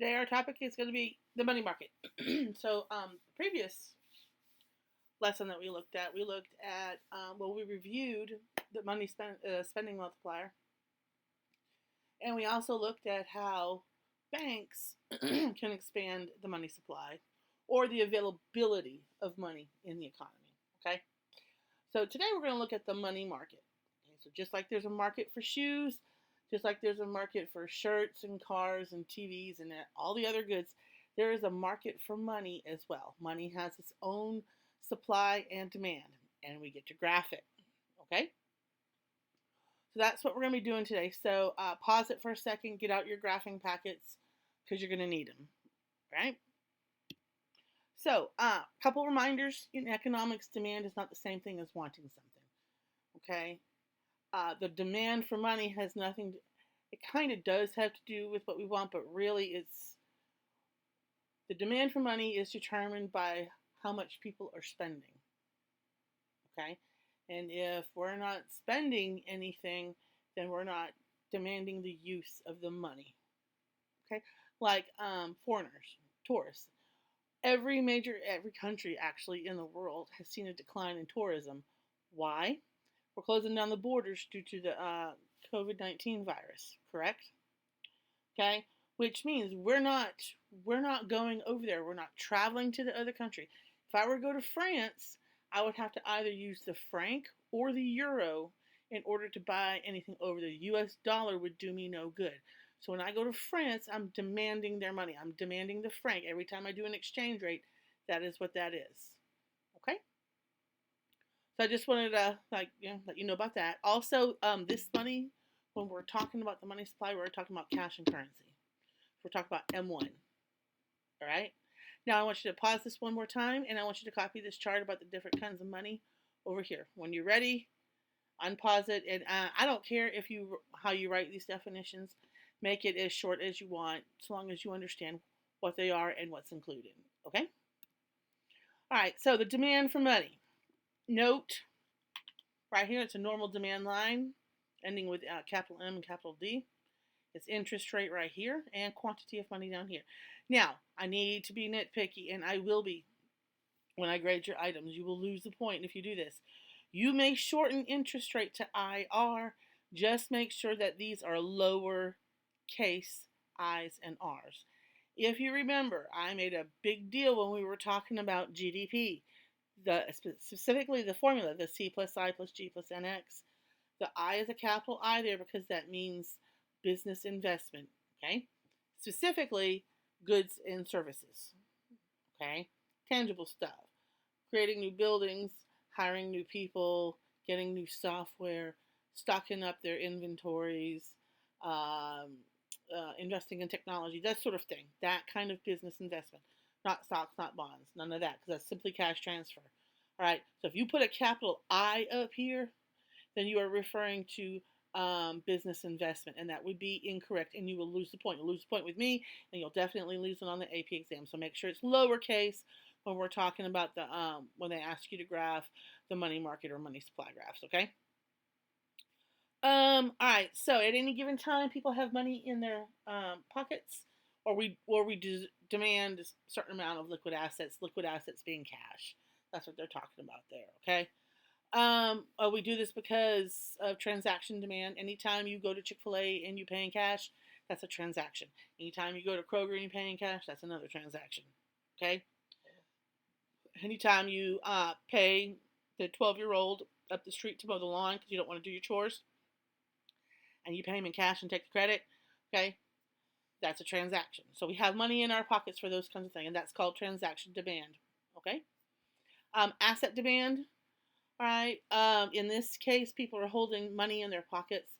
Today our topic is going to be the money market. So, the previous lesson that we looked at, we reviewed the spending multiplier, and we also looked at how banks can expand the money supply or the availability of money in the economy. Okay, so today we're going to look at the money market. Okay, so just like there's a market for shoes, just like there's a market for shirts and cars and TVs and all the other goods, there is a market for money as well. Money has its own supply and demand, and we get to graph it. Okay? So that's what we're going to be doing today. So pause it for a second, get out your graphing packets because you're going to need them. Right? So, a couple reminders in economics: demand is not the same thing as wanting something. Okay? The demand for money has nothing to, it kind of does have to do with what we want, but really it's the demand for money is determined by how much people are spending. Okay? And if we're not spending anything, then we're not demanding the use of the money. Okay? Like foreigners, tourists. Every country actually in the world has seen a decline in tourism. Why? We're closing down the borders due to the COVID-19 virus, correct? Okay, which means we're not going over there. We're not traveling to the other country. If I were to go to France, I would have to either use the franc or the euro in order to buy anything over there. The US dollar would do me no good. So when I go to France, I'm demanding their money. I'm demanding the franc. Every time I do an exchange rate, that is what that is. Okay? So I just wanted to let you know about that. Also, this money, when we're talking about the money supply, we're talking about cash and currency. We're talking about M1. All right? Now I want you to pause this one more time, and I want you to copy this chart about the different kinds of money over here. When you're ready, unpause it, and I don't care how you write these definitions. Make it as short as you want, as long as you understand what they are and what's included. Okay? All right, so the demand for money. Note, right here, it's a normal demand line ending with capital M and capital D. It's interest rate right here and quantity of money down here. Now, I need to be nitpicky, and I will be when I grade your items. You will lose the point if you do this. You may shorten interest rate to IR. Just make sure that these are lower case I's and R's. If you remember, I made a big deal when we were talking about GDP. Specifically the formula, the C plus I plus G plus NX. The I is a capital I there because that means business investment, okay? Specifically, goods and services, okay? Tangible stuff. Creating new buildings, hiring new people, getting new software, stocking up their inventories, investing in technology, that sort of thing. That kind of business investment. Not stocks, not bonds, none of that, because that's simply cash transfer. All right, so if you put a capital I up here, then you are referring to business investment, and that would be incorrect, and you will lose the point. You'll lose the point with me, and you'll definitely lose it on the AP exam. So make sure it's lowercase when we're talking about the when they ask you to graph the money market or money supply graphs. Okay. All right. So at any given time, people have money in their pockets, or we demand a certain amount of liquid assets. Liquid assets being cash. That's what they're talking about there. Okay. We do this because of transaction demand. Anytime you go to Chick-fil-A and you pay in cash, that's a transaction. Anytime you go to Kroger and you pay in cash, that's another transaction. Okay? Anytime you pay the 12-year-old up the street to mow the lawn because you don't want to do your chores, and you pay him in cash and take the credit, okay, that's a transaction. So we have money in our pockets for those kinds of things, and that's called transaction demand. Okay? Asset demand. All right. In this case, people are holding money in their pockets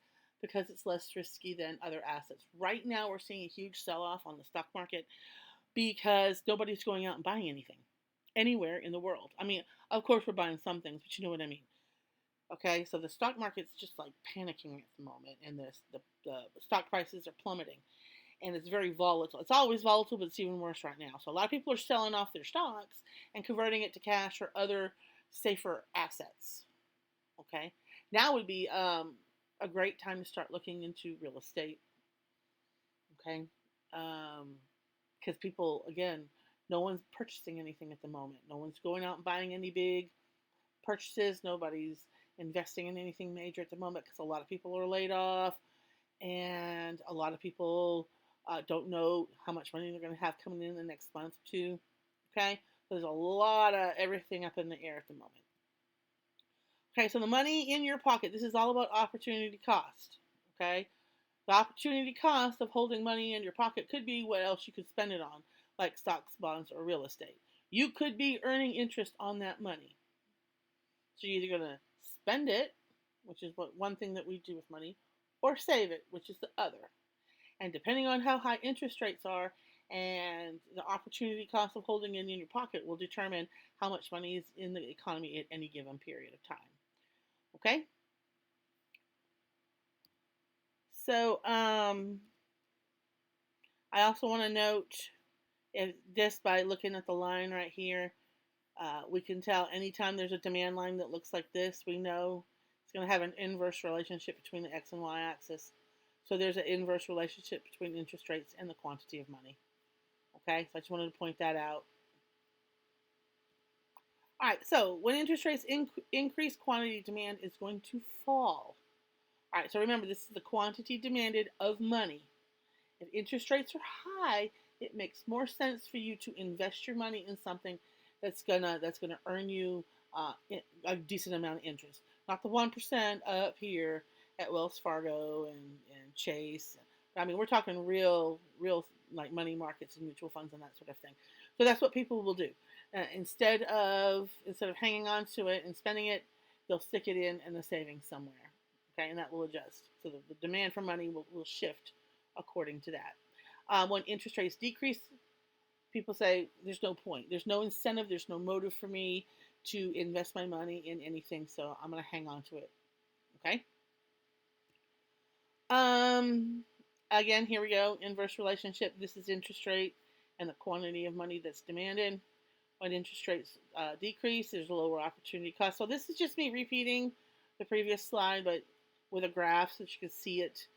because it's less risky than other assets. Right now, we're seeing a huge sell-off on the stock market because nobody's going out and buying anything anywhere in the world. I mean, of course, we're buying some things, but you know what I mean. Okay, so the stock market's just like panicking at the moment, and the stock prices are plummeting, and it's very volatile. It's always volatile, but it's even worse right now. So a lot of people are selling off their stocks and converting it to cash or other safer assets. Okay, now would be a great time to start looking into real estate. Okay, because people, again, no one's purchasing anything at the moment. No one's going out and buying any big purchases. Nobody's investing in anything major at the moment because a lot of people are laid off, and a lot of people don't know how much money they're going to have coming in the next month or two. Okay, so there's a lot of everything up in the air at the moment. Okay, so the money in your pocket, this is all about opportunity cost. Okay, the opportunity cost of holding money in your pocket could be what else you could spend it on, like stocks, bonds, or real estate. You could be earning interest on that money. So you're either going to spend it, which is what one thing that we do with money, or save it, which is the other. And depending on how high interest rates are and the opportunity cost of holding it in your pocket will determine how much money is in the economy at any given period of time. Okay? So I also want to note, just by looking at the line right here, we can tell anytime there's a demand line that looks like this, we know it's going to have an inverse relationship between the X and Y axis. So there's an inverse relationship between interest rates and the quantity of money. Okay, so I just wanted to point that out. All right, so when interest rates increase, quantity demand is going to fall. All right, so remember, this is the quantity demanded of money. If interest rates are high, it makes more sense for you to invest your money in something that's gonna earn you a decent amount of interest. Not the 1% up here at Wells Fargo and Chase. I mean, we're talking real like money markets and mutual funds and that sort of thing. So that's what people will do. Instead of hanging on to it and spending it, they'll stick it in a savings somewhere. Okay, and that will adjust. So the demand for money will shift according to that. When interest rates decrease, people say there's no point. There's no incentive. There's no motive for me to invest my money in anything, so I'm going to hang on to it. Okay? Again, here we go. Inverse relationship. This is interest rate and the quantity of money that's demanded. When interest rates decrease, there's a lower opportunity cost. So this is just me repeating the previous slide, but with a graph so that you can see it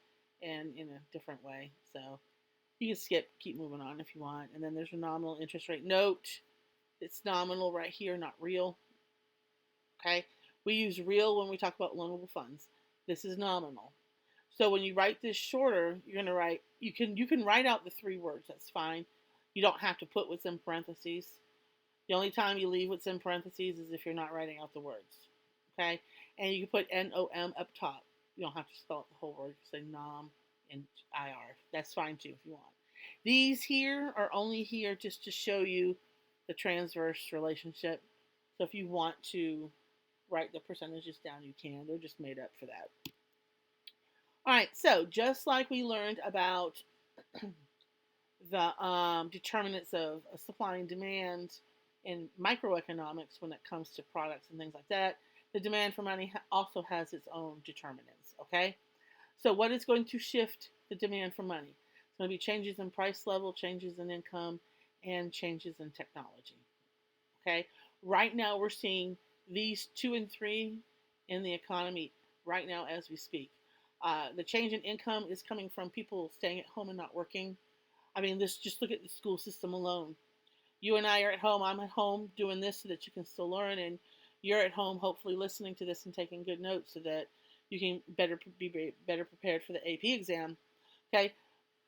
and in a different way. So you can skip, keep moving on if you want. And then there's a nominal interest rate note. It's nominal right here, not real. Okay? We use real when we talk about loanable funds. This is nominal. So when you write this shorter, you're going to write, you can write out the 3 words. That's fine. You don't have to put what's in parentheses. The only time you leave what's in parentheses is if you're not writing out the words. Okay? And you can put NOM up top. You don't have to spell out the whole word. You say NOM and IR. That's fine too if you want. These here are only here just to show you the transverse relationship. So if you want to write the percentages down, you can. They're just made up for that. All right, so just like we learned about the determinants of supply and demand in microeconomics when it comes to products and things like that, the demand for money also has its own determinants, okay? So what is going to shift the demand for money? It's going to be changes in price level, changes in income, and changes in technology, okay? Right now we're seeing these 2 and 3 in the economy right now as we speak. The change in income is coming from people staying at home and not working. I mean, just look at the school system alone. You and I are at home. I'm at home doing this so that you can still learn, and you're at home hopefully listening to this and taking good notes so that you can be better prepared for the AP exam. Okay,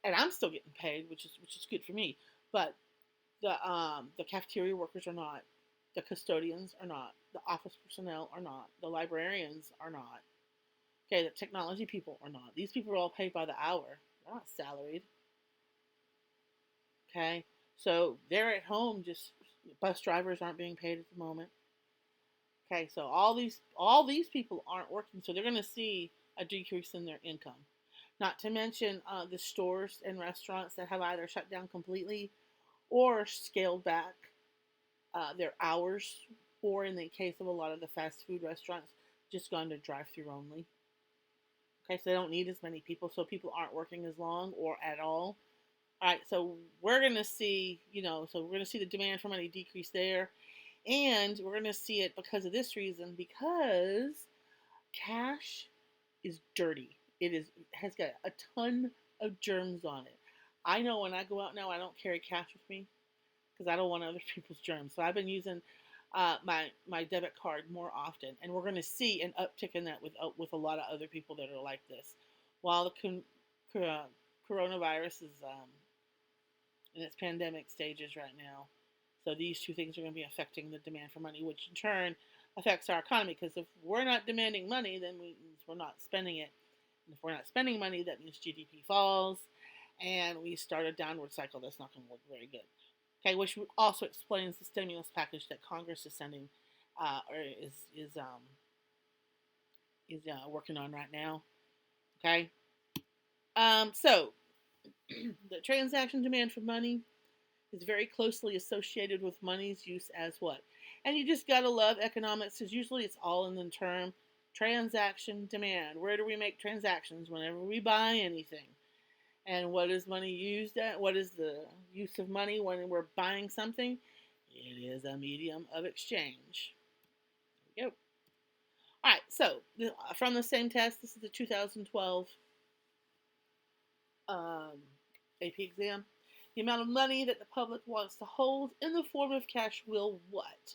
and I'm still getting paid, which is good for me. But the cafeteria workers are not. The custodians are not. The office personnel are not. The librarians are not. Okay, the technology people are not. These people are all paid by the hour. They're not salaried. Okay, so they're at home. Just bus drivers aren't being paid at the moment. Okay, so all these people aren't working, so they're going to see a decrease in their income. Not to mention the stores and restaurants that have either shut down completely or scaled back their hours, or in the case of a lot of the fast food restaurants, just gone to drive-through only. Okay, so they don't need as many people, so people aren't working as long or at all. All right, so we're going to see, so we're going to see the demand for money decrease there. And we're going to see it because of this reason, because cash is dirty. Has got a ton of germs on it. I know when I go out now, I don't carry cash with me because I don't want other people's germs. So I've been using my debit card more often, and we're going to see an uptick in that with a lot of other people that are like this. While the coronavirus is in its pandemic stages right now, so these two things are going to be affecting the demand for money, which in turn affects our economy. Because if we're not demanding money, then we're not spending it, and if we're not spending money, that means GDP falls, and we start a downward cycle that's not going to look very good. Okay, which also explains the stimulus package that Congress is sending, or is working on right now. Okay, so the transaction demand for money is very closely associated with money's use as what, and you just gotta love economics because usually it's all in the term transaction demand. Where do we make transactions? Whenever we buy anything. And what is money used at? What is the use of money when we're buying something? It is a medium of exchange. There we go. All right, so from the same test, this is the 2012 AP exam. The amount of money that the public wants to hold in the form of cash will what?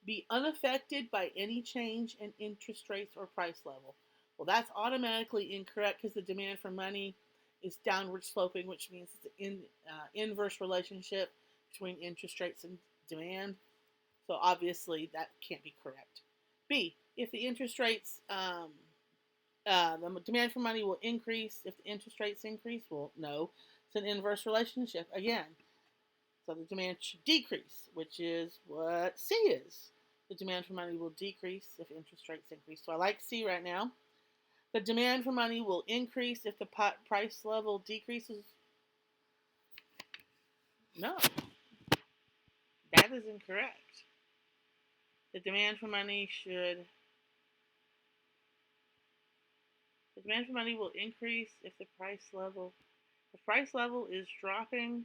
Be unaffected by any change in interest rates or price level. Well, that's automatically incorrect because the demand for money is downward sloping, which means it's an inverse relationship between interest rates and demand. So obviously that can't be correct. B, if the interest rates, the demand for money will increase if the interest rates increase. Well, no, it's an inverse relationship again. So the demand should decrease, which is what C is. The demand for money will decrease if interest rates increase. So I like C right now. The demand for money will increase if the price level decreases. No, that is incorrect. The demand for money will increase if the price level is dropping.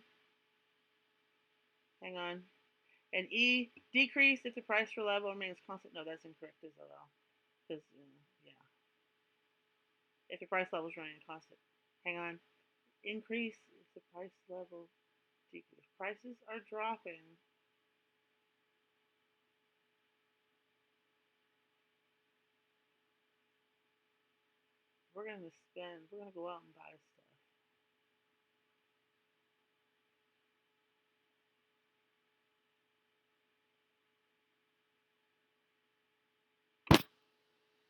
Hang on. And E, decrease if the price level remains constant. No, that's incorrect as well. Because, yeah. If the price level is remaining constant. Hang on. Increase if the price level decrease. Prices are dropping. We're going to go out and buy stuff.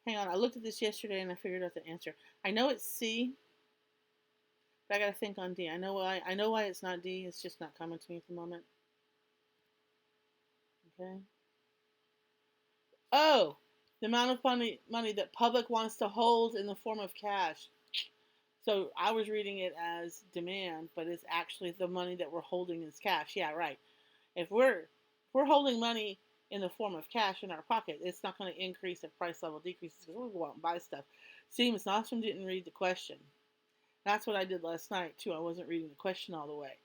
Hang on, I looked at this yesterday and I figured out the answer. I know it's C, but I gotta think on D. I know why it's not D. It's just not coming to me at the moment. Okay. Oh, the amount of money that public wants to hold in the form of cash. So I was reading it as demand, but it's actually the money that we're holding is cash. Yeah, right. If we're holding money in the form of cash in our pocket, it's not going to increase if price level decreases because we'll go out and buy stuff. See, Miss Nostrum didn't read the question. That's what I did last night too. I wasn't reading the question all the way.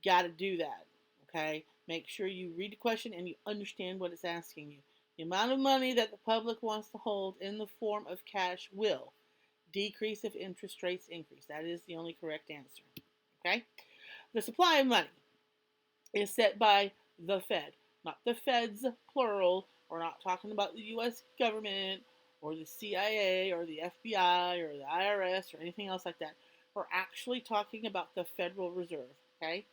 Got to do that. Okay. Make sure you read the question and you understand what it's asking you. The amount of money that the public wants to hold in the form of cash will decrease if interest rates increase. That is the only correct answer. Okay? The supply of money is set by the Fed, not the Feds, plural. We're not talking about the U.S. government or the CIA or the FBI or the IRS or anything else like that. We're actually talking about the Federal Reserve, okay?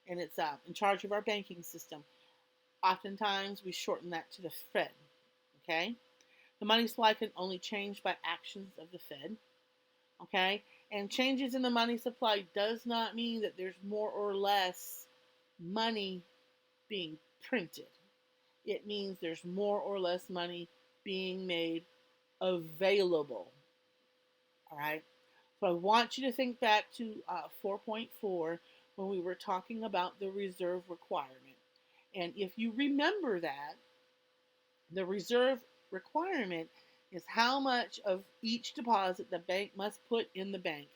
And it's in charge of our banking system. Oftentimes, we shorten that to the Fed, okay? The money supply can only change by actions of the Fed, okay? And changes in the money supply does not mean that there's more or less money being printed. It means there's more or less money being made available. All right. So I want you to think back to 4.4 when we were talking about the reserve requirement. And if you remember that, the reserve requirement is how much of each deposit the bank must put in the bank.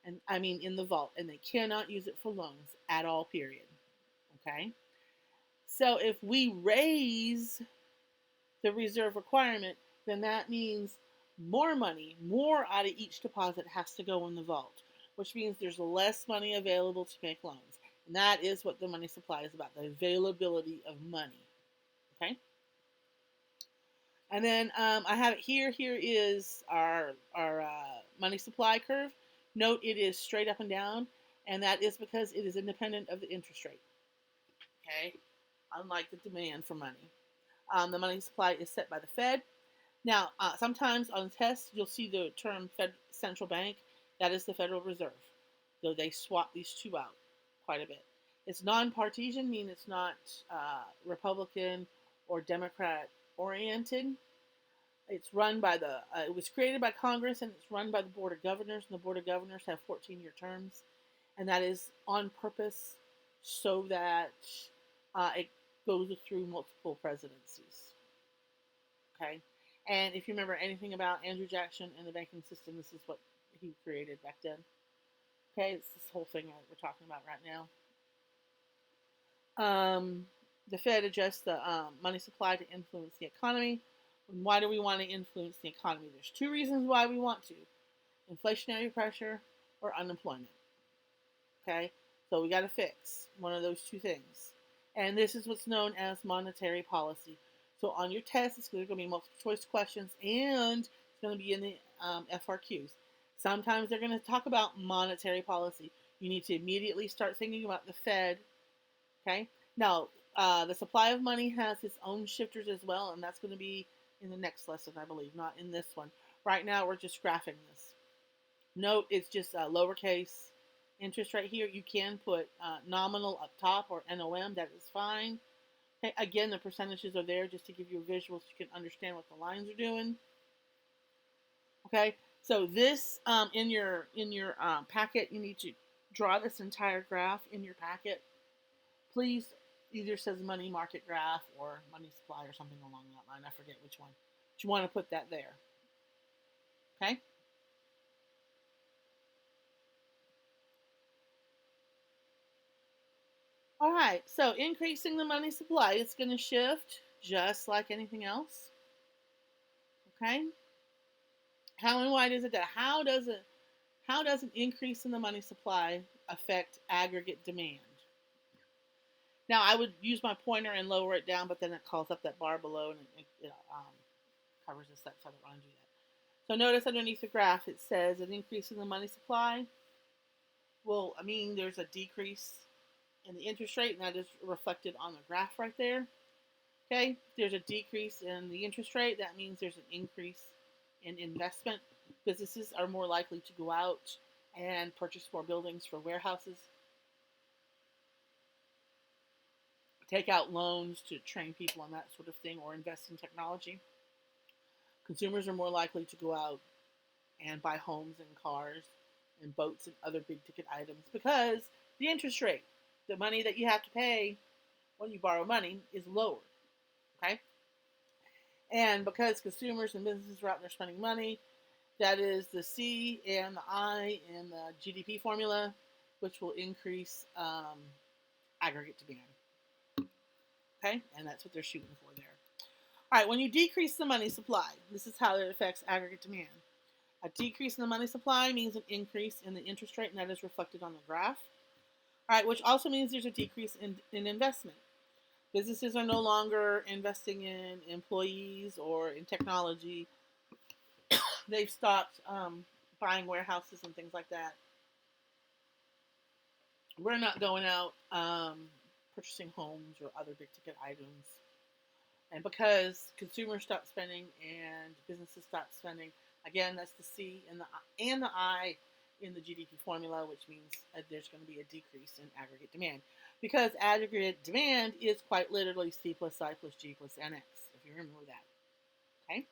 And I mean in the vault. And they cannot use it for loans at all, period. Okay? So if we raise the reserve requirement, then that means more money, more out of each deposit has to go in the vault. which means there's less money available to make loans. And that is what the money supply is about, the availability of money. Okay? And then I have it here. Here is our money supply curve. Note it is straight up and down, and that is because it is independent of the interest rate. Okay? Unlike the demand for money. The money supply is set by the Fed. Now, sometimes on tests, you'll see the term central bank. That is the Federal Reserve, though they swap these two out quite a bit. It's non-partisan, meaning it's not Republican or Democrat oriented. It's run by it was created by Congress, and it's run by the Board of Governors, and the Board of Governors have 14-year terms, and that is on purpose so that it goes through multiple presidencies. Okay? And if you remember anything about Andrew Jackson and the banking system, this is what he created back then. Okay, it's this whole thing that we're talking about right now. The Fed adjusts the money supply to influence the economy. And why do we want to influence the economy? There's two reasons why we want to: inflationary pressure or unemployment. Okay, so we got to fix one of those two things. And this is what's known as monetary policy. So on your test, it's going to be multiple choice questions, and it's going to be in the FRQs. Sometimes they're going to talk about monetary policy. You need to immediately start thinking about the Fed. Okay. Now, the supply of money has its own shifters as well, and that's going to be in the next lesson, I believe, not in this one. Right now, we're just graphing this. Note, it's just lowercase interest right here. You can put nominal up top or NOM. That is fine. Okay, again, the percentages are there just to give you a visual so you can understand what the lines are doing. Okay, so this in your packet, you need to draw this entire graph in your packet. Please, either says money market graph or money supply or something along that line. I forget which one. But you want to put that there. Okay. All right, so increasing the money supply, it's going to shift just like anything else. Okay. How and why does it do? How does an increase in the money supply affect aggregate demand? Now, I would use my pointer and lower it down, but then it calls up that bar below and it covers this up, so I don't want to do that. So notice underneath the graph it says an increase in the money supply will mean there's a decrease in the interest rate, and that is reflected on the graph right there. Okay, if there's a decrease in the interest rate, that means there's an increase in investment. Businesses are more likely to go out and purchase more buildings for warehouses, take out loans to train people on that sort of thing, or invest in technology. Consumers are more likely to go out and buy homes and cars and boats and other big ticket items because the interest rate, the money that you have to pay when you borrow money, is lower. Okay? And because consumers and businesses are out there spending money, that is the C and the I in the GDP formula, which will increase aggregate demand. Okay? And that's what they're shooting for there. All right, when you decrease the money supply, this is how it affects aggregate demand. A decrease in the money supply means an increase in the interest rate, and that is reflected on the graph. All right, which also means there's a decrease in investment. Businesses are no longer investing in employees or in technology. They've stopped buying warehouses and things like that. We're not going out purchasing homes or other big ticket items. And because consumers stop spending and businesses stop spending, again, that's the C and the I in the GDP formula, which means there's going to be a decrease in aggregate demand. Because aggregate demand is quite literally C plus I plus G plus NX, if you remember that. Okay?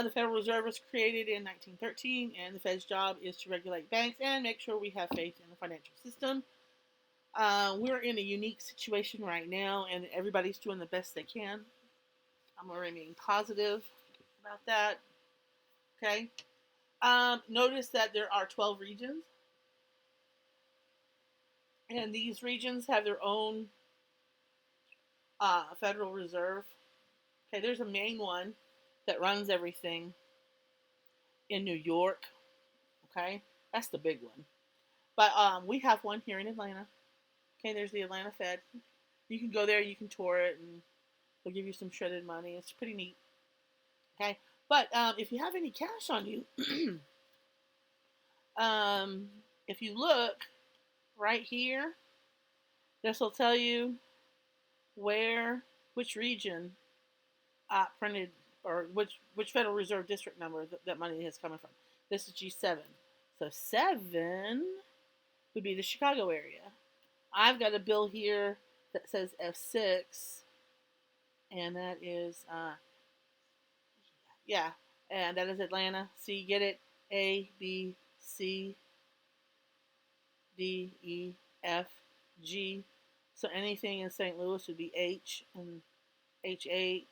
The Federal Reserve was created in 1913, and the Fed's job is to regulate banks and make sure we have faith in the financial system. We're in a unique situation right now, and everybody's doing the best they can. I'm going to remain positive about that. Okay. Notice that there are 12 regions, and these regions have their own Federal Reserve. Okay, there's a main one that runs everything in New York. Okay, That's the big one. But we have one here in Atlanta. Okay, there's the Atlanta Fed. You can go there, you can tour it, and they'll give you some shredded money. It's pretty neat. Okay, but if you have any cash on you, um, if you look right here, this will tell you where, which region printed, or which Federal Reserve district number that money is coming from. This is G7. So 7 would be the Chicago area. I've got a bill here that says F6, and that is, yeah, and that is Atlanta. See, get it? A, B, C, D, E, F, G. So anything in St. Louis would be H, and H8.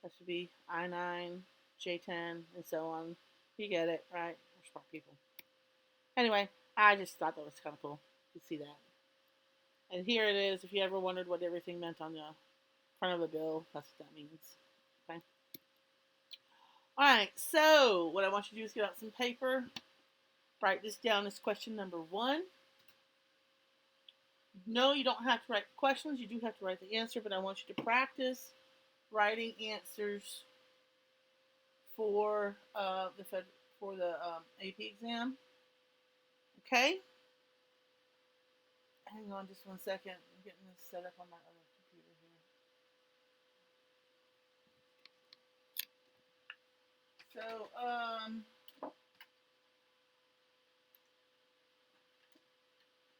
That should be I9, J10, and so on. You get it, right? We're smart people. Anyway, I just thought that was kind of cool to see that. And here it is. If you ever wondered what everything meant on the front of a bill, that's what that means. Okay. All right. So what I want you to do is get out some paper. Write this down as question number 1. No, you don't have to write questions. You do have to write the answer, but I want you to practice writing answers for the AP exam. Okay. Hang on just one second. I'm getting this set up on my other computer here. So,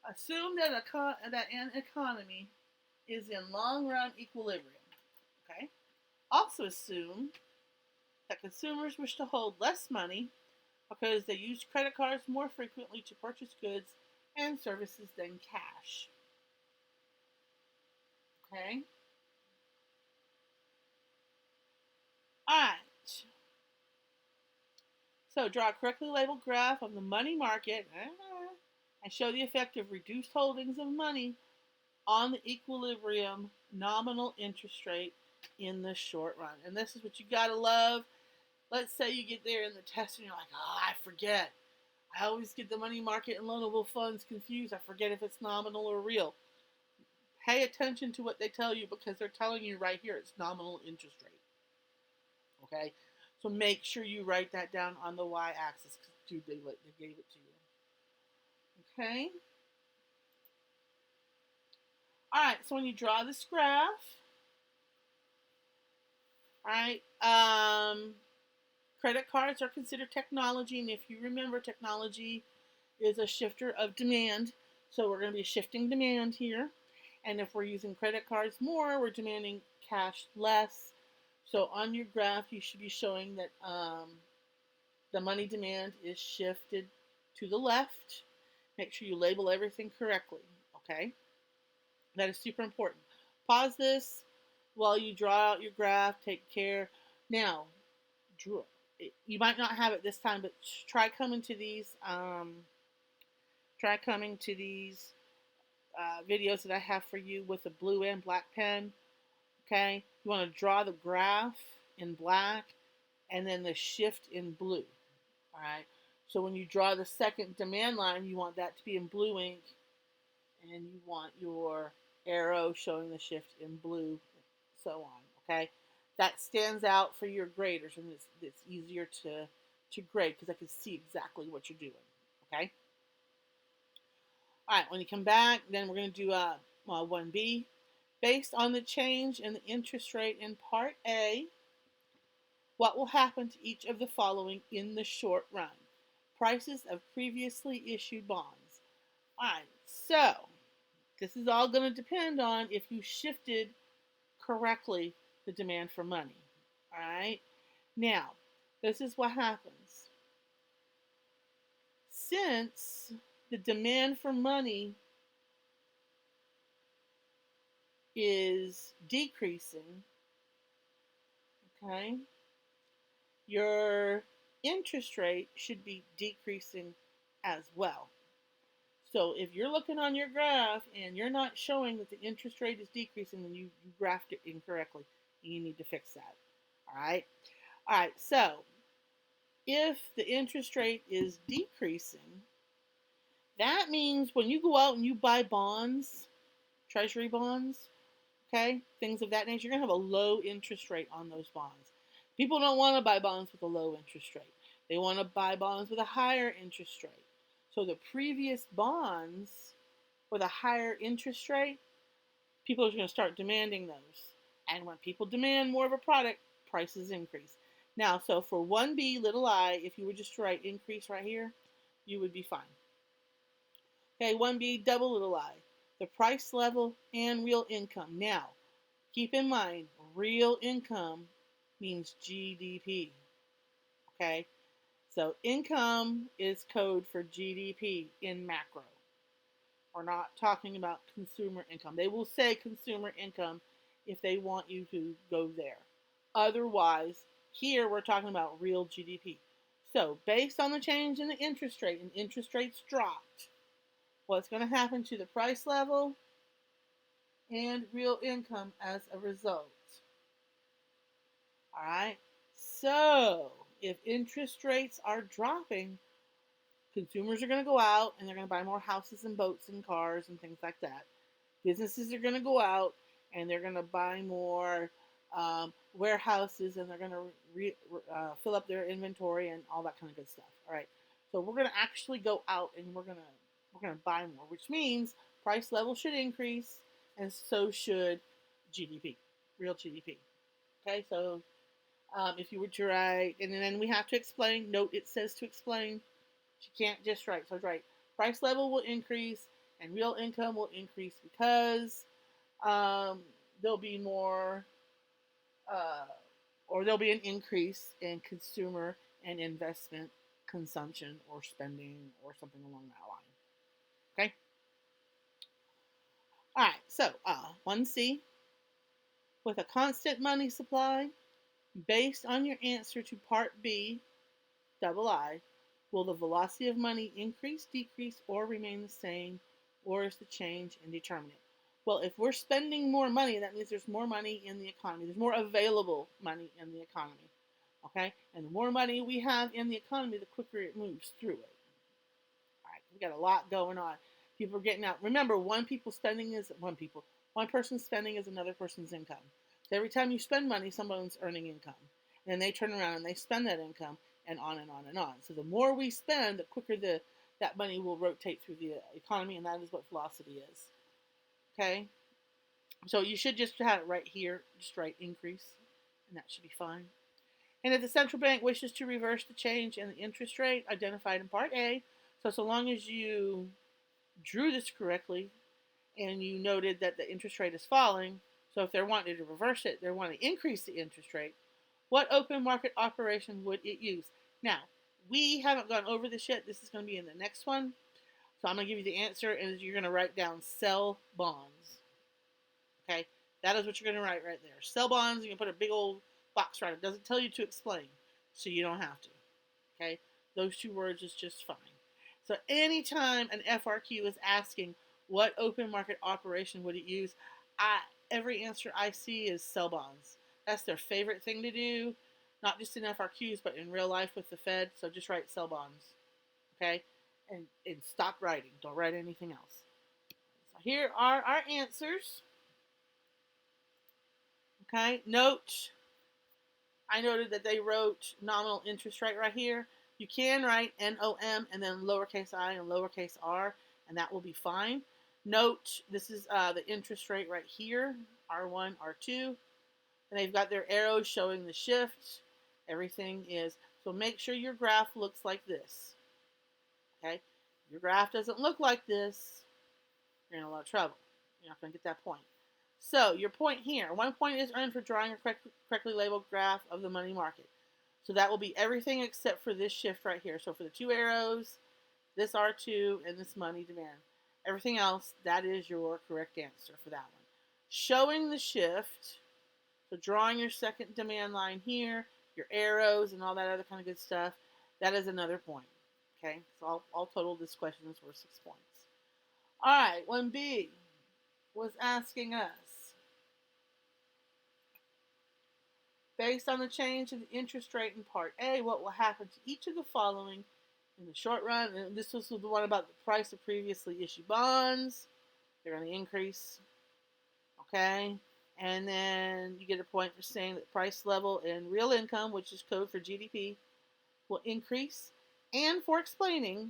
assume that an economy is in long-run equilibrium. Okay. Also assume that consumers wish to hold less money because they use credit cards more frequently to purchase goods and services than cash. Okay. All right. So draw a correctly labeled graph of the money market and show the effect of reduced holdings of money on the equilibrium nominal interest rate in the short run. And this is what you gotta love. Let's say you get there in the test and you're like, oh, I forget. I always get the money market and loanable funds confused. I forget if it's nominal or real. Pay attention to what they tell you because they're telling you right here it's nominal interest rate. Okay? So make sure you write that down on the y-axis because they gave it to you. Okay? Alright, so when you draw this graph, alright, credit cards are considered technology, and if you remember, technology is a shifter of demand. So we're going to be shifting demand here. And if we're using credit cards more, we're demanding cash less. So on your graph, you should be showing that the money demand is shifted to the left. Make sure you label everything correctly, okay? That is super important. Pause this while you draw out your graph. Take care. Now, you might not have it this time, but try coming to these videos that I have for you with a blue and black pen. Okay, you want to draw the graph in black and then the shift in blue. All right, so when you draw the second demand line, you want that to be in blue ink, and you want your arrow showing the shift in blue, so on. Okay, that stands out for your graders, and it's easier to grade because I can see exactly what you're doing. Okay. All right, when you come back, then we're going to do 1B. Based on the change in the interest rate in Part A, what will happen to each of the following in the short run? Prices of previously issued bonds. All right, so this is all going to depend on if you shifted correctly the demand for money. All right, now this is what happens. Since the demand for money is decreasing, okay, your interest rate should be decreasing as well. So if you're looking on your graph and you're not showing that the interest rate is decreasing, then you graphed it incorrectly and you need to fix that. All right. All right. So If the interest rate is decreasing, that means when you go out and you buy bonds, treasury bonds, okay, things of that nature, you're going to have a low interest rate on those bonds. People don't want to buy bonds with a low interest rate. They want to buy bonds with a higher interest rate. So the previous bonds with a higher interest rate, people are going to start demanding those. And when people demand more of a product, prices increase. Now, so for 1B little I, if you were just to write increase right here, you would be fine. Okay, 1B double little I, the price level and real income. Now, keep in mind, real income means GDP. Okay, so income is code for GDP in macro. We're not talking about consumer income. They will say consumer income if they want you to go there. Otherwise, here we're talking about real GDP. So, based on the change in the interest rate, and interest rates dropped, what's going to happen to the price level and real income as a result? All right. So, if interest rates are dropping, consumers are going to go out and they're going to buy more houses and boats and cars and things like that. Businesses are going to go out and they're going to buy more warehouses and they're going to fill up their inventory and all that kind of good stuff. All right. So we're going to actually go out and we're going to buy more, which means price level should increase and so should GDP, real GDP. Okay. So if you were to write, and then we have to explain. Note it says to explain. You can't just write. So write price level will increase and real income will increase because there'll be more, or there'll be an increase in consumer and investment consumption or spending or something along that line. Okay. All right. So 1C, with a constant money supply, based on your answer to part B, double I, will the velocity of money increase, decrease, or remain the same, or is the change indeterminate? Well, if we're spending more money, that means there's more money in the economy. There's more available money in the economy. Okay? And the more money we have in the economy, the quicker it moves through it. All right, we got a lot going on. People are getting out. Remember, one person's spending is another person's income. So every time you spend money, someone's earning income. And then they turn around and they spend that income and on and on and on. So the more we spend, the quicker that money will rotate through the economy, and that is what velocity is. Okay? So you should just have it right here, just write increase, and that should be fine. And if the central bank wishes to reverse the change in the interest rate identified in Part A, so long as you drew this correctly and you noted that the interest rate is falling, so if they're wanting to reverse it, they're wanting to increase the interest rate, what open market operation would it use? Now, we haven't gone over this yet. This is going to be in the next one. So I'm going to give you the answer, and you're going to write down sell bonds. Okay? That is what you're going to write right there. Sell bonds, you can put a big old box right. It doesn't tell you to explain, so you don't have to. Okay? Those two words is just fine. So anytime an FRQ is asking what open market operation would it use, every answer I see is sell bonds. That's their favorite thing to do, not just in FRQs, but in real life with the Fed. So just write sell bonds. Okay? And stop writing. Don't write anything else. So here are our answers. Okay? Note, I noted that they wrote nominal interest rate right here. You can write NOM and then lowercase I and lowercase r, and that will be fine. Note, this is the interest rate right here, R1, R2. And they've got their arrows showing the shift. Everything is, so make sure your graph looks like this. Okay? If your graph doesn't look like this, you're in a lot of trouble. You're not going to get that point. So your point here, 1 point is earned for drawing a correctly labeled graph of the money market. So that will be everything except for this shift right here. So for the 2 arrows, this R2, and this money demand. Everything else, that is your correct answer for that one. Showing the shift, so drawing your second demand line here, your arrows and all that other kind of good stuff, that is another point. Okay, so I'll total this question is worth 6 points. All right, 1B was asking us, Based on the change in the interest rate in Part A, what will happen to each of the following in the short run? And this was the one about the price of previously issued bonds. They're going to increase. Okay? And then you get a point for saying that price level and real income, which is code for GDP, will increase, and for explaining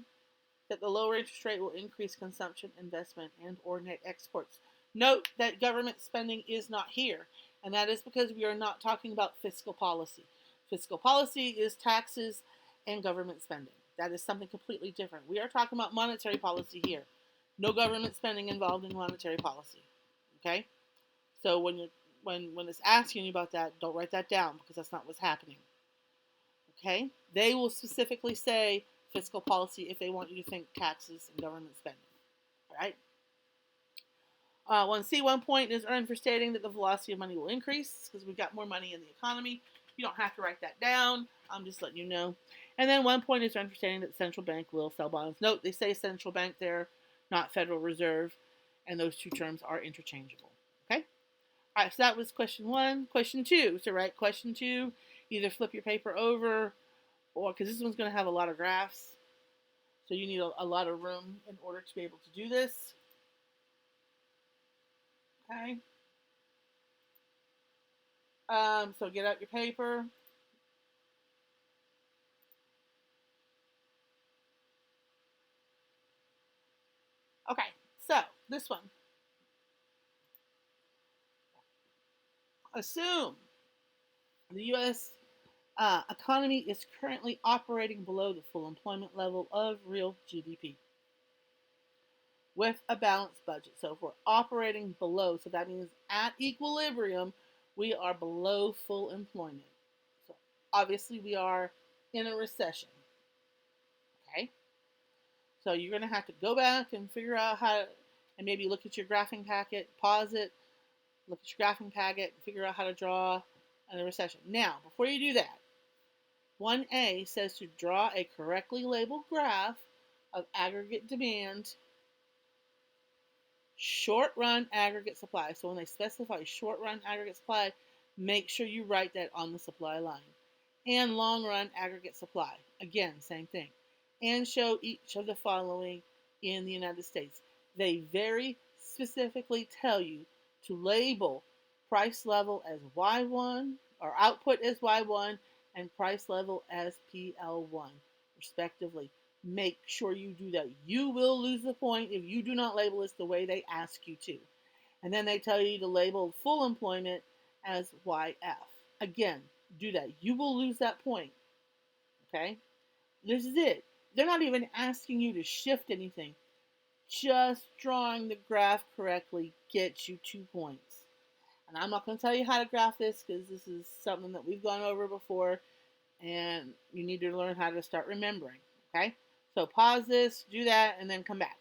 that the lower interest rate will increase consumption, investment, and or net exports. Note that government spending is not here, and that is because we are not talking about fiscal policy. Fiscal policy is taxes and government spending. That is something completely different. We are talking about monetary policy here. No government spending involved in monetary policy. Okay? So when it's asking you about that, don't write that down because that's not what's happening. Okay? They will specifically say fiscal policy if they want you to think taxes and government spending. All right? 1C, 1 point is earned for stating that the velocity of money will increase because we've got more money in the economy. You don't have to write that down. I'm just letting you know. And then 1 point is earned for stating that the central bank will sell bonds. Note, they say central bank there, not Federal Reserve, and those two terms are interchangeable. Okay? All right, so that was question 1. Question 2. So write question 2. Either flip your paper over, or because this one's going to have a lot of graphs, so you need a lot of room in order to be able to do this. Okay. So get out your paper. Okay, so this one. Assume the U.S. Economy is currently operating below the full employment level of real GDP with a balanced budget. So if we're operating below, so that means at equilibrium, we are below full employment. So obviously we are in a recession. Okay? So you're going to have to go back and figure out how, and maybe look at your graphing packet, pause it, look at your graphing packet, and figure out how to draw a recession. Now, before you do that, 1A says to draw a correctly labeled graph of aggregate demand, short-run aggregate supply. So when they specify short-run aggregate supply, make sure you write that on the supply line. And long-run aggregate supply. Again, same thing. And show each of the following in the United States. They very specifically tell you to label price level as Y1, or output as Y1, and price level as PL1, respectively. Make sure you do that. You will lose the point if you do not label it the way they ask you to. And then they tell you to label full employment as YF. Again, do that. You will lose that point. Okay? This is it. They're not even asking you to shift anything. Just drawing the graph correctly gets you 2 points. And I'm not going to tell you how to graph this because this is something that we've gone over before and you need to learn how to start remembering. Okay? So pause this, do that, and then come back.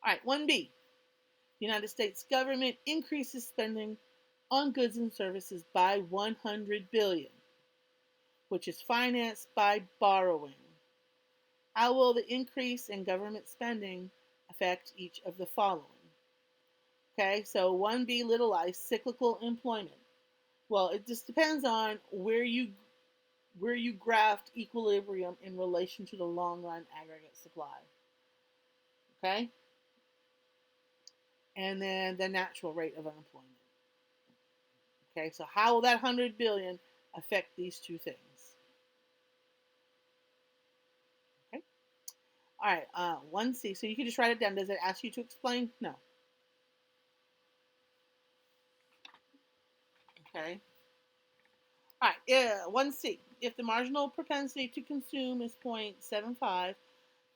All right, 1B. The United States government increases spending on goods and services by $100 billion, which is financed by borrowing. How will the increase in government spending affect each of the following? Okay, so 1B little I, cyclical employment. Well, it just depends on where you graphed equilibrium in relation to the long run aggregate supply. Okay? And then the natural rate of unemployment. Okay, so how will that 100 billion affect these two things? Okay. All right, 1C. So you can just write it down. Does it ask you to explain? No. Okay. All right, 1C. If the marginal propensity to consume is 0.75,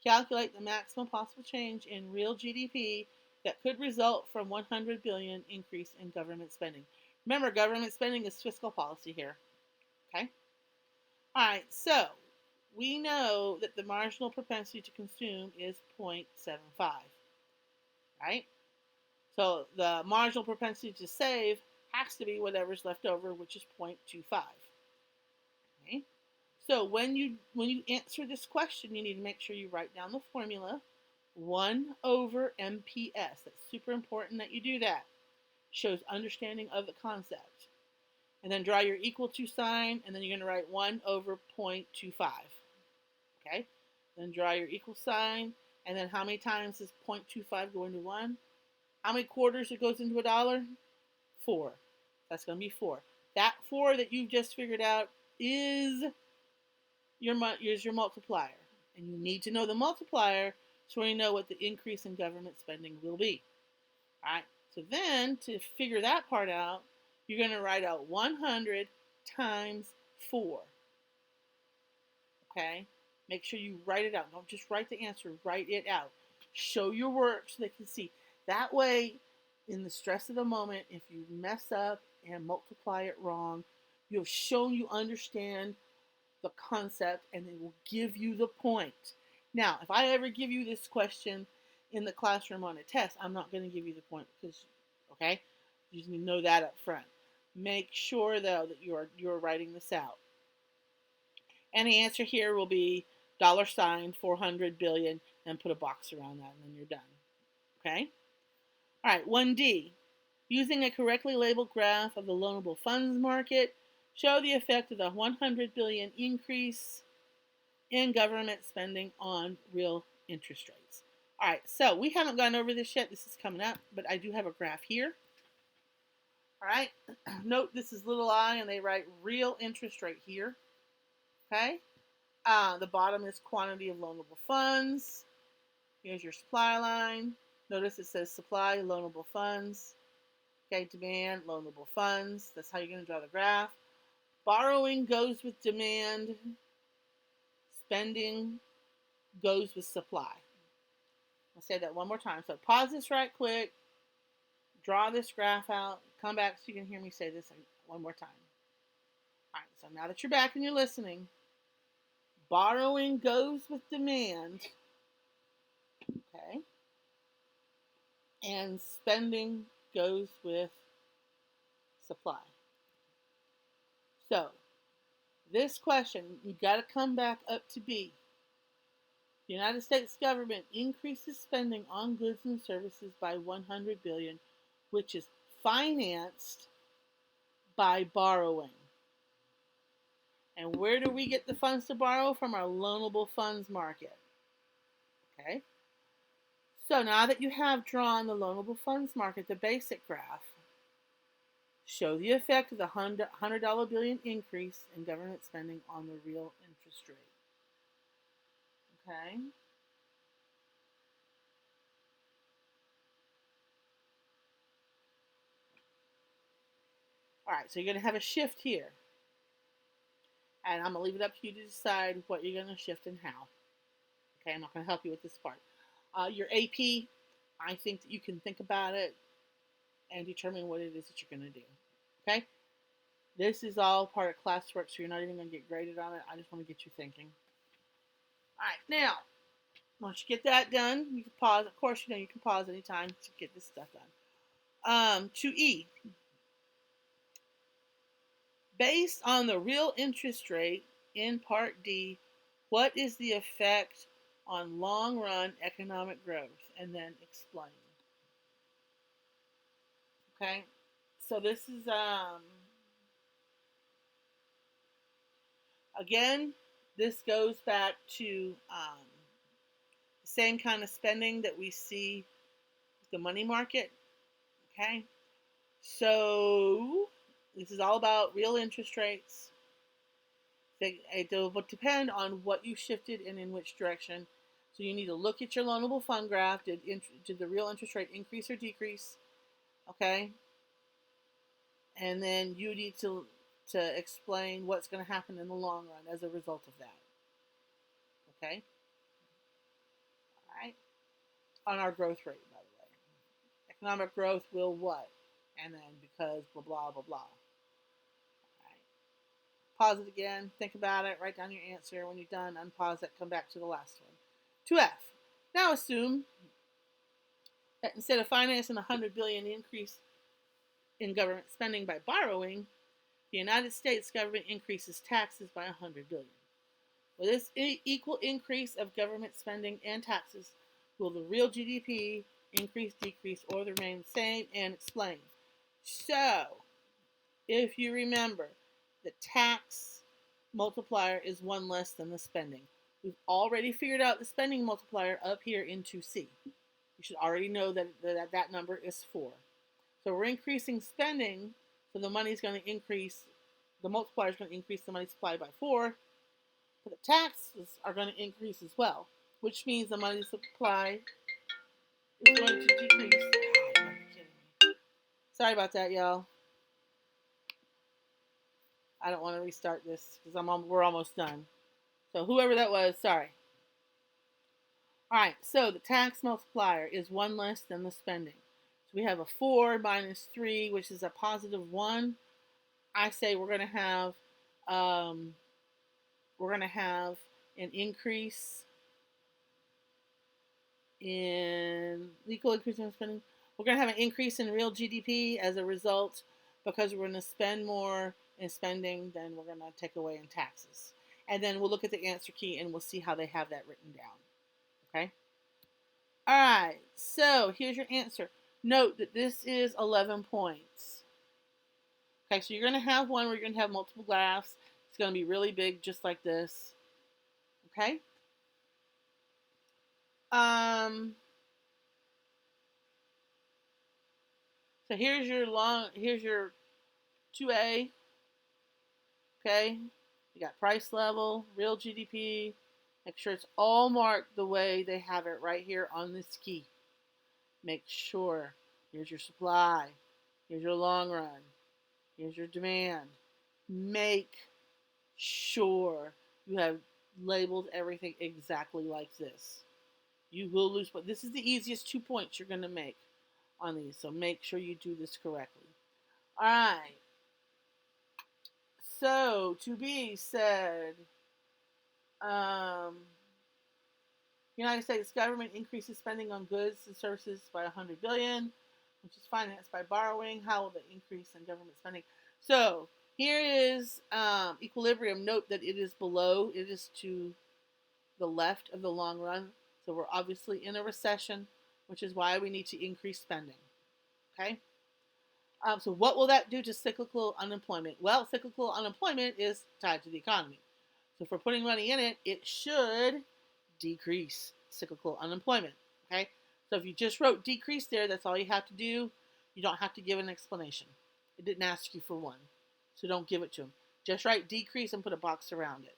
calculate the maximum possible change in real GDP that could result from 100 billion increase in government spending. Remember, government spending is fiscal policy here. Okay? All right, so we know that the marginal propensity to consume is 0.75. Right? So the marginal propensity to save has to be whatever's left over, which is 0.25. Okay? So when you answer this question, you need to make sure you write down the formula 1 over MPS. That's super important that you do that. Shows understanding of the concept. and then draw your equal to sign, and then you're going to write 1 over 0.25. Okay? Then draw your equal sign, and then how many times does 0.25 go into 1? How many quarters it goes into a dollar? 4. That's going to be 4. That 4 that you just figured out is your multiplier. And you need to know the multiplier so you know what the increase in government spending will be. All right? So then, to figure that part out, you're going to write out 100 times 4. Okay? Make sure you write it out. Don't just write the answer. Write it out. Show your work so they can see. That way, in the stress of the moment, if you mess up and multiply it wrong, you've shown you understand the concept and it will give you the point. Now, if I ever give you this question in the classroom on a test, I'm not going to give you the point because, okay, you need to know that up front. Make sure, though, that you're writing this out. And the answer here will be $ 400 billion and put a box around that and then you're done. Okay? All right, 1D. Using a correctly labeled graph of the loanable funds market, show the effect of the 100 billion increase in government spending on real interest rates. All right, so we haven't gone over this yet. This is coming up, but I do have a graph here. All right, note this is little I and they write real interest rate here. Okay, the bottom is quantity of loanable funds. Here's your supply line. Notice it says supply, loanable funds. Okay, demand, loanable funds. That's how you're going to draw the graph. Borrowing goes with demand. Spending goes with supply. I'll say that one more time. So pause this right quick. Draw this graph out. Come back so you can hear me say this one more time. All right, so now that you're back and you're listening, borrowing goes with demand. Okay. And spending goes with supply. So, this question, you got to come back up to B. The United States government increases spending on goods and services by 100 billion, which is financed by borrowing. And where do we get the funds to borrow? From our loanable funds market. Okay? So now that you have drawn the loanable funds market, the basic graph, show the effect of the $100 billion increase in government spending on the real interest rate. Okay? All right, so you're going to have a shift here. And I'm going to leave it up to you to decide what you're going to shift and how. Okay, I'm not going to help you with this part. Your AP, I think that you can think about it and determine what it is that you're going to do. Okay? This is all part of classwork, so you're not even going to get graded on it. I just want to get you thinking. All right, now, once you get that done, you can pause. Of course, you can pause anytime to get this stuff done. 2E. Based on the real interest rate in Part D, what is the effect on long-run economic growth? And then explain. Okay, so this is, again, this goes back to the same kind of spending that we see with the money market. Okay, so this is all about real interest rates. It will depend on what you shifted and in which direction. So you need to look at your loanable fund graph. Did the real interest rate increase or decrease? Okay. And then you need to explain what's going to happen in the long run as a result of that. Okay? All right? On our growth rate, by the way. Economic growth will what? And then because blah, blah, blah, blah. Pause it again, think about it, write down your answer. When you're done, unpause it, come back to the last one. 2F. Now assume that instead of financing the 100 billion increase in government spending by borrowing, the United States government increases taxes by 100 billion. With this equal increase of government spending and taxes, will the real GDP increase, decrease, or remain the same? And explain. So, if you remember, the tax multiplier is 1 less than the spending. We've already figured out the spending multiplier up here in 2C. You should already know that number is 4. So we're increasing spending, so the money is going to increase, the multiplier is going to increase the money supply by 4, but the taxes are going to increase as well, which means the money supply is going to decrease. Oh, you gotta be kidding me. Sorry about that, y'all. I don't want to restart this because we're almost done. So whoever that was, sorry. All right, so the tax multiplier is 1 less than the spending. So we have a 4 minus 3, which is a positive 1. I say we're going to have an increase in equal increase in spending. We're going to have an increase in real GDP as a result because we're going to spend more in spending than we're going to take away in taxes. And then we'll look at the answer key and we'll see how they have that written down. Okay? All right, so here's your answer. Note that this is 11 points. Okay, so you're going to have one where you're going to have multiple graphs. It's going to be really big, just like this. Okay? So here's your 2A. Okay? You got price level, real GDP. Make sure it's all marked the way they have it right here on this key. Make sure. Here's your supply. Here's your long run. Here's your demand. Make sure you have labeled everything exactly like this. You will lose, but this is the easiest 2 points you're going to make on these. So make sure you do this correctly. All right. So to be said, United States government increases spending on goods and services by $100 billion, which is financed by borrowing. How will the increase in government spending? So here is equilibrium. Note that it is below. It is to the left of the long run. So we're obviously in a recession, which is why we need to increase spending. Okay? So what will that do to cyclical unemployment? Well, cyclical unemployment is tied to the economy. So if we're putting money in it, it should decrease cyclical unemployment. Okay? So if you just wrote decrease there, that's all you have to do. You don't have to give an explanation. It didn't ask you for one. So don't give it to them. Just write decrease and put a box around it.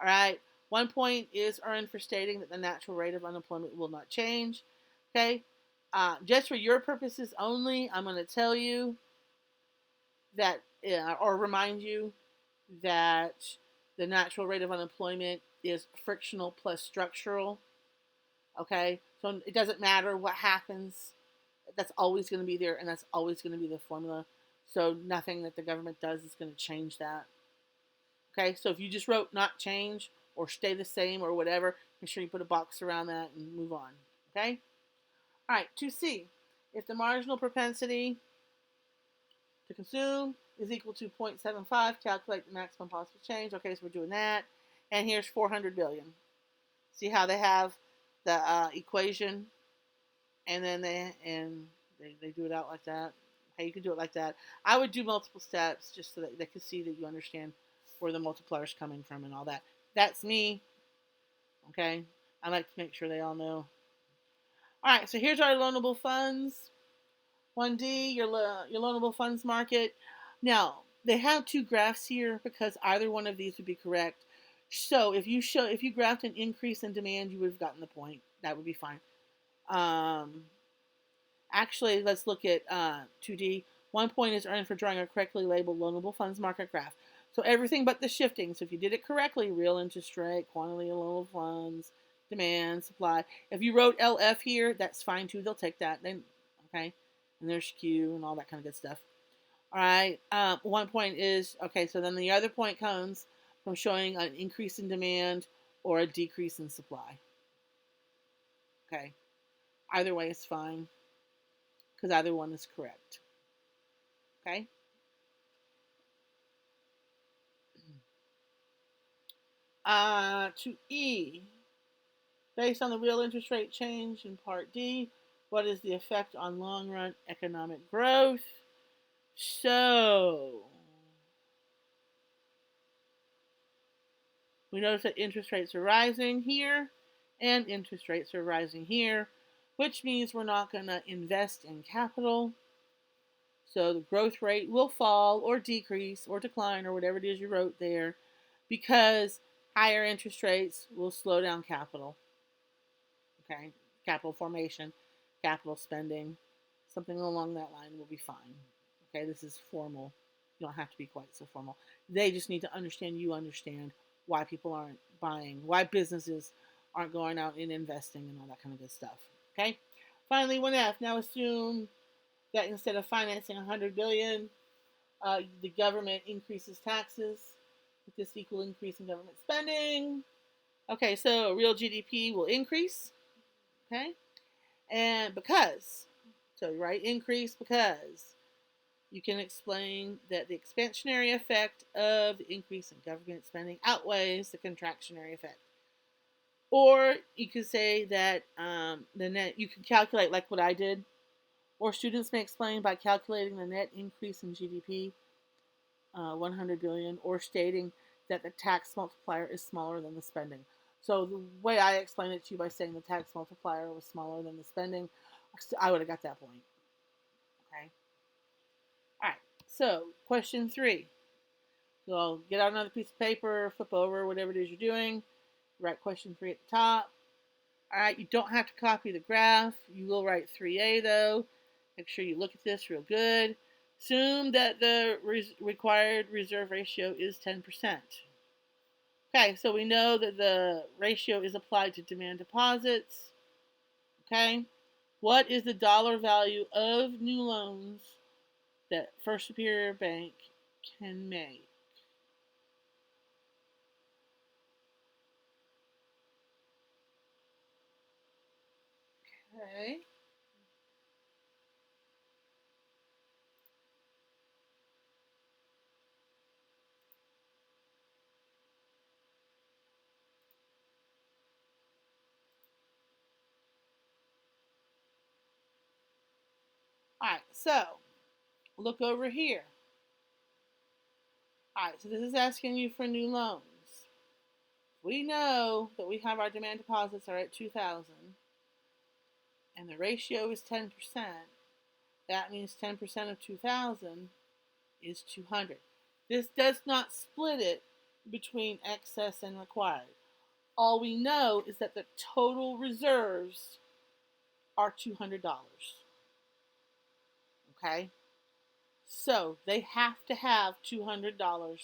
All right? 1 point is earned for stating that the natural rate of unemployment will not change. Okay? Just for your purposes only, I'm going to tell you that, or remind you that the natural rate of unemployment is frictional plus structural. Okay? So it doesn't matter what happens. That's always going to be there, and that's always going to be the formula. So nothing that the government does is going to change that. Okay? So if you just wrote not change or stay the same or whatever, make sure you put a box around that and move on. Okay? All right, 2C. If the marginal propensity to consume is equal to 0.75, calculate the maximum possible change. Okay, so we're doing that. And here's 400 billion. See how they have the equation, and then they do it out like that. Hey, you can do it like that. I would do multiple steps just so that they could see that you understand where the multiplier is coming from and all that. That's me. Okay, I like to make sure they all know. All right, so here's our loanable funds. 1D, your loanable funds market. Now, they have two graphs here because either one of these would be correct. So if you graphed an increase in demand, you would have gotten the point. That would be fine. Actually, let's look at 2D. 1 point is earned for drawing a correctly labeled loanable funds market graph. So everything but the shifting. So if you did it correctly, real interest rate, quantity of loanable funds, demand, supply. If you wrote LF here, that's fine too. They'll take that. Then, okay. And there's Q and all that kind of good stuff. All right. 1 point is, okay, so then the other point comes from showing an increase in demand or a decrease in supply. Okay. Either way is fine because either one is correct. Okay. To E, based on the real interest rate change in Part D, what is the effect on long-run economic growth? So, we notice that interest rates are rising here and interest rates are rising here, which means we're not going to invest in capital. So the growth rate will fall or decrease or decline or whatever it is you wrote there because higher interest rates will slow down capital. Okay, capital formation, capital spending, something along that line will be fine. Okay, this is formal. You don't have to be quite so formal. They just need to understand you understand why people aren't buying, why businesses aren't going out and investing and all that kind of good stuff. Okay, finally, 1F. Now assume that instead of financing 100 billion, the government increases taxes with this equal increase in government spending. Okay, so real GDP will increase. Okay, and because, so right, increase because you can explain that the expansionary effect of the increase in government spending outweighs the contractionary effect. Or you could say that the net, you can calculate like what I did, or students may explain by calculating the net increase in GDP, 100 billion, or stating that the tax multiplier is smaller than the spending. So the way I explained it to you by saying the tax multiplier was smaller than the spending, I would have got that point. Okay. All right. So question 3. So get out another piece of paper, flip over, whatever it is you're doing. Write question 3 at the top. All right. You don't have to copy the graph. You will write 3A though. Make sure you look at this real good. Assume that the required reserve ratio is 10%. Okay, so we know that the ratio is applied to demand deposits. Okay, what is the dollar value of new loans that First Superior Bank can make? Okay. All right, so look over here. All right, so this is asking you for new loans. We know that we have our demand deposits are at 2,000 and the ratio is 10%. That means 10% of 2,000 is 200. This does not split it between excess and required. All we know is that the total reserves are $200. Okay? So they have to have $200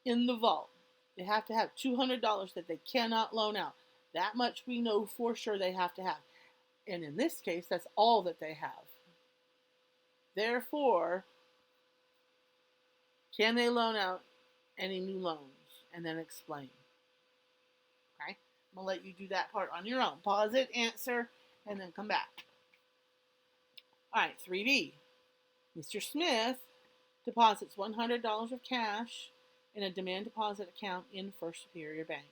in the vault. They have to have $200 that they cannot loan out. That much we know for sure they have to have. And in this case, that's all that they have. Therefore, can they loan out any new loans? And then explain. Okay? I'm going to let you do that part on your own. Pause it, answer, and then come back. All right, 3B. Mr. Smith deposits $100 of cash in a demand deposit account in First Superior Bank.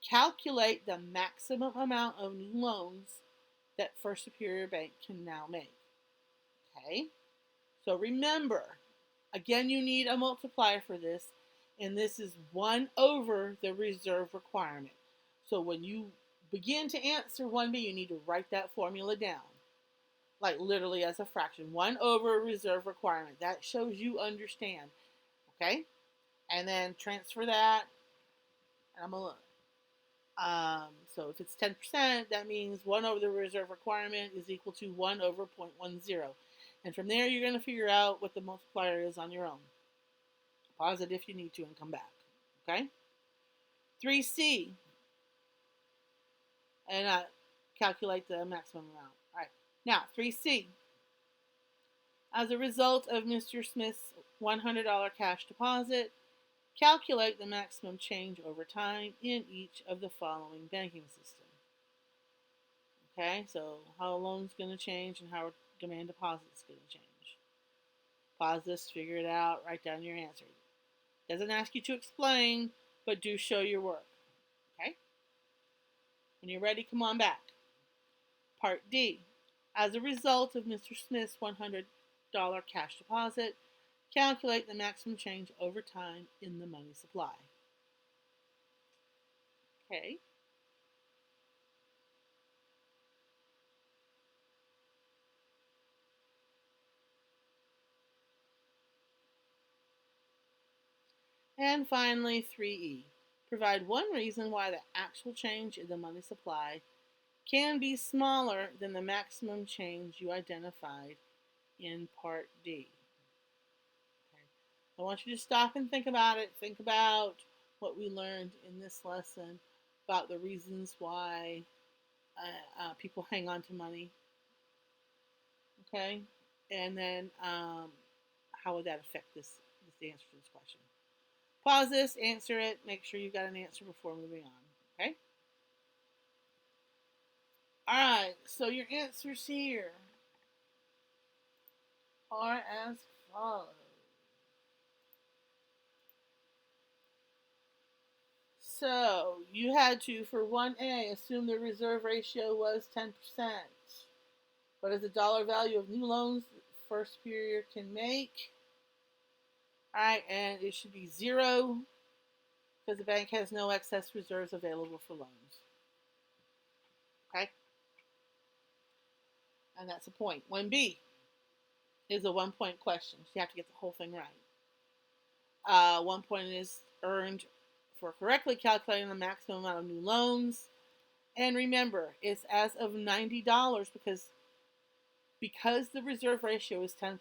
Calculate the maximum amount of new loans that First Superior Bank can now make. Okay? So remember, again, you need a multiplier for this, and this is 1 over the reserve requirement. So when you begin to answer 1B, you need to write that formula down. Like literally as a fraction. 1 over reserve requirement. That shows you understand. Okay? And then transfer that. And I'm going to so if it's 10%, that means 1 over the reserve requirement is equal to 1 over 0.10. And from there, you're going to figure out what the multiplier is on your own. Pause it if you need to and come back. Okay? 3C. And calculate the maximum amount. All right. Now, 3C. As a result of Mr. Smith's $100 cash deposit, calculate the maximum change over time in each of the following banking systems. Okay, so how a loan's going to change and how demand deposit's going to change. Pause this, figure it out, write down your answer. Doesn't ask you to explain, but do show your work. Okay? When you're ready, come on back. Part D. As a result of Mr. Smith's $100 cash deposit. Calculate the maximum change over time in the money supply. Okay. And finally, 3E. Provide one reason why the actual change in the money supply can be smaller than the maximum change you identified in Part D. Okay. I want you to stop and think about it. Think about what we learned in this lesson about the reasons why people hang on to money. Okay, and then how would that affect this answer to this question? Pause this, answer it, make sure you've got an answer before moving on. Okay. All right. So your answers here are as follows. So you had to, for 1A, assume the reserve ratio was 10%. What is the dollar value of new loans the first superior can make? All right, and it should be 0 because the bank has no excess reserves available for loans. Okay? And that's a point. 1B is a 1-point question. So you have to get the whole thing right. 1 point is earned for correctly calculating the maximum amount of new loans. And remember, it's as of $90 because the reserve ratio is 10%,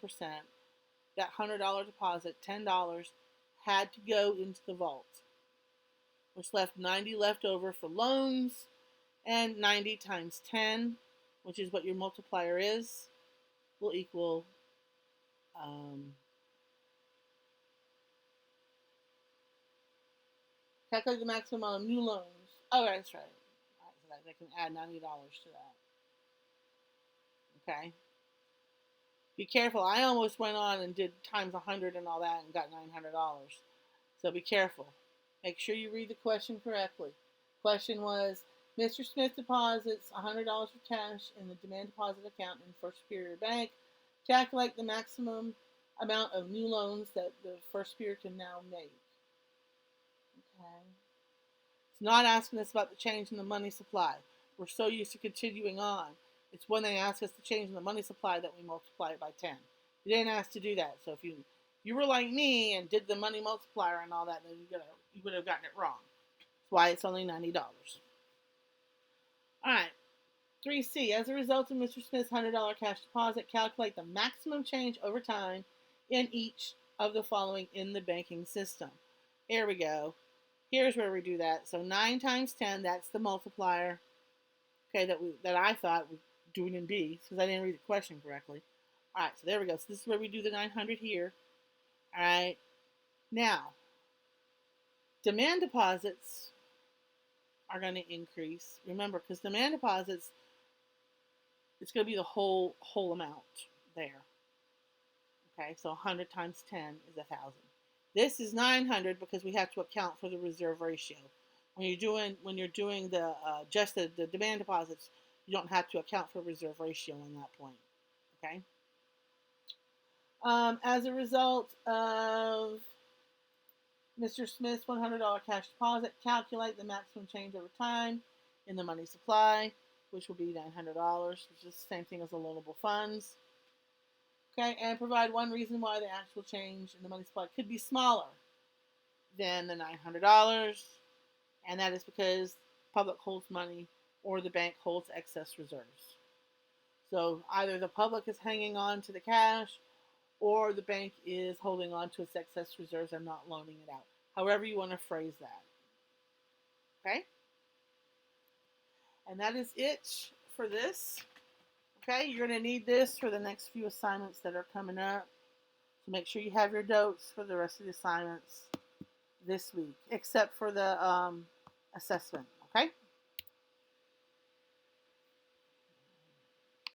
that $100 deposit, $10, had to go into the vault, which left 90 left over for loans, and 90 times 10, which is what your multiplier is, will equal calculate the maximum amount of new loans. Oh, that's right. All right, so that they can add $90 to that. Okay. Be careful. I almost went on and did times 100 and all that and got $900. So be careful. Make sure you read the question correctly. Question was, Mr. Smith deposits $100 for cash in the demand deposit account in First Superior Bank. Calculate the maximum amount of new loans that the First Superior can now make. Okay. It's not asking us about the change in the money supply. We're so used to continuing on. It's when they ask us to change in the money supply that we multiply it by 10. You didn't ask to do that. So if you were like me and did the money multiplier and all that, then you would have gotten it wrong. That's why it's only $90. All right. 3C. As a result of Mr. Smith's $100 cash deposit, calculate the maximum change over time in each of the following in the banking system. Here we go. Here's where we do that. So 9 times 10, that's the multiplier. Okay, that I thought was doing in B, because I didn't read the question correctly. All right, so there we go. So this is where we do the 900 here. All right. Now, demand deposits are going to increase. Remember, because demand deposits, it's going to be the whole amount there. Okay, so 100 times 10 is 1,000. This is 900 because we have to account for the reserve ratio. When you're doing the just the demand deposits, you don't have to account for reserve ratio on that point. Okay. As a result of Mr. Smith's $100 cash deposit, calculate the maximum change over time in the money supply, which will be $900, which is the same thing as the loanable funds. Okay, and provide one reason why the actual change in the money supply could be smaller than the $900, and that is because the public holds money or the bank holds excess reserves. So either the public is hanging on to the cash or the bank is holding on to its excess reserves and not loaning it out. However you want to phrase that. Okay? And that is it for this. Okay, you're going to need this for the next few assignments that are coming up. So make sure you have your notes for the rest of the assignments this week, except for the assessment. Okay?